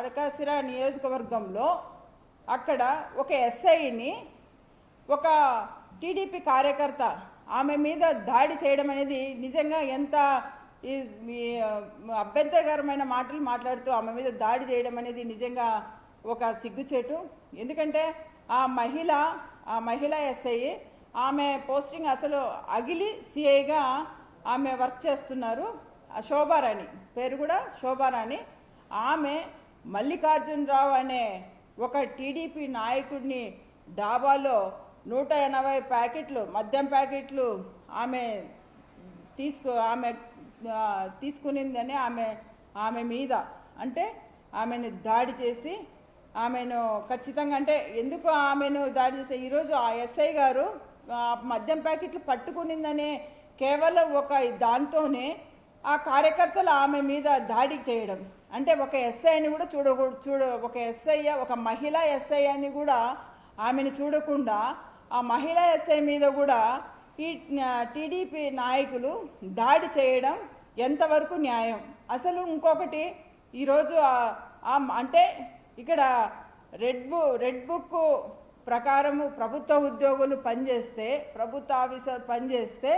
మడకాసిర నియోజకవర్గంలో అక్కడ ఒక ఎస్ఐని ఒక టీడీపీ కార్యకర్త ఆమె మీద దాడి చేయడం అనేది నిజంగా ఎంత అభ్యంతరకరమైన మాటలు మాట్లాడుతూ ఆమె మీద దాడి చేయడం అనేది నిజంగా ఒక సిగ్గుచేటు. ఎందుకంటే ఆ మహిళ ఎస్ఐ ఆమె పోస్టింగ్ అసలు అగిలి సిఐగా ఆమె వర్క్ చేస్తున్నారు. శోభారాణి పేరు కూడా శోభారాణి. ఆమె మల్లికార్జునరావు అనే ఒక టీడీపీ నాయకుడిని డాబాలో 180 ప్యాకెట్లు మద్యం ప్యాకెట్లు ఆమె తీసుకునిందని ఆమె మీద అంటే ఆమెను దాడి చేసి ఆమెను ఖచ్చితంగా అంటే ఎందుకు ఆమెను దాడి చేసి ఈరోజు ఆ ఎస్ఐ గారు మద్యం ప్యాకెట్లు పట్టుకునిందనే కేవలం ఒక దాంతోనే ఆ కార్యకర్తలు ఆమె మీద దాడి చేయడం అంటే ఒక ఎస్ఐని కూడా ఒక ఎస్ఐ ఒక మహిళా ఎస్ఐ అని కూడా ఆమెను చూడకుండా ఆ మహిళా ఎస్ఐ మీద కూడా ఈ టీడీపీ నాయకులు దాడి చేయడం ఎంతవరకు న్యాయం? అసలు ఇంకొకటి ఈరోజు అంటే ఇక్కడ రెడ్ బుక్ ప్రకారము ప్రభుత్వ ఉద్యోగులు పనిచేస్తే ప్రభుత్వ ఆఫీసర్ పనిచేస్తే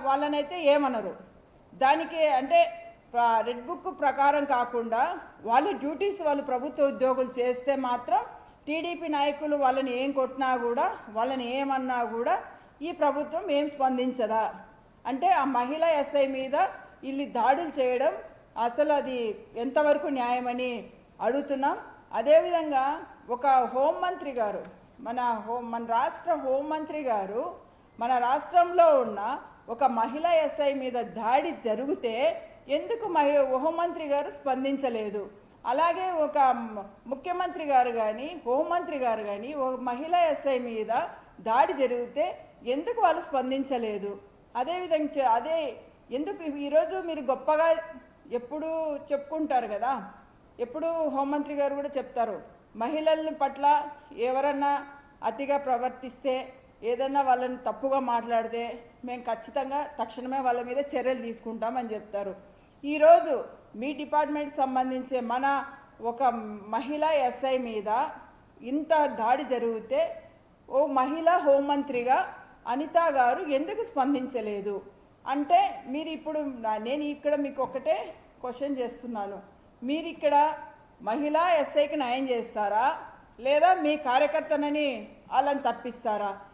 వాళ్ళనైతే ఏమనరు. దానికి అంటే రెడ్ బుక్ ప్రకారం కాకుండా వాళ్ళ డ్యూటీస్ వాళ్ళు ప్రభుత్వ ఉద్యోగులు చేస్తే మాత్రం టీడీపీ నాయకులు వాళ్ళని ఏం కొట్టినా కూడా వాళ్ళని ఏమన్నా కూడా ఈ ప్రభుత్వం ఏం స్పందించదా? అంటే ఆ మహిళా ఎస్ఐ మీద వీళ్ళు దాడులు చేయడం అసలు అది ఎంతవరకు న్యాయమని అడుగుతున్నాం. అదేవిధంగా ఒక హోంమంత్రి గారు మన రాష్ట్ర హోంమంత్రి గారు మన రాష్ట్రంలో ఉన్న ఒక మహిళా ఎస్ఐ మీద దాడి జరిగితే ఎందుకు హోంమంత్రి గారు స్పందించలేదు? అలాగే ఒక ముఖ్యమంత్రి గారు కానీ హోంమంత్రి గారు కానీ ఒక మహిళా ఎస్ఐ మీద దాడి జరిగితే ఎందుకు వాళ్ళు స్పందించలేదు? అదేవిధంగా ఎందుకు ఈరోజు మీరు గొప్పగా ఎప్పుడు చెప్పుకుంటారు కదా, ఎప్పుడు హోంమంత్రి గారు కూడా చెప్తారు మహిళల పట్ల ఎవరన్నా అతిగా ప్రవర్తిస్తే ఏదన్నా వాళ్ళని తప్పుగా మాట్లాడితే మేము ఖచ్చితంగా తక్షణమే వాళ్ళ మీద చర్యలు తీసుకుంటామని చెప్తారు. ఈరోజు మీ డిపార్ట్మెంట్కి సంబంధించే మన ఒక మహిళా ఎస్ఐ మీద ఇంత దాడి జరిగితే ఓ మహిళా హోంమంత్రిగా అనిత గారు ఎందుకు స్పందించలేదు? అంటే మీరు ఇప్పుడు నేను ఇక్కడ మీకు ఒకటే క్వశ్చన్ చేస్తున్నాను, మీరు ఇక్కడ మహిళా ఎస్ఐకి న్యాయం చేస్తారా లేదా మీ కార్యకర్తనని వాళ్ళని తప్పిస్తారా?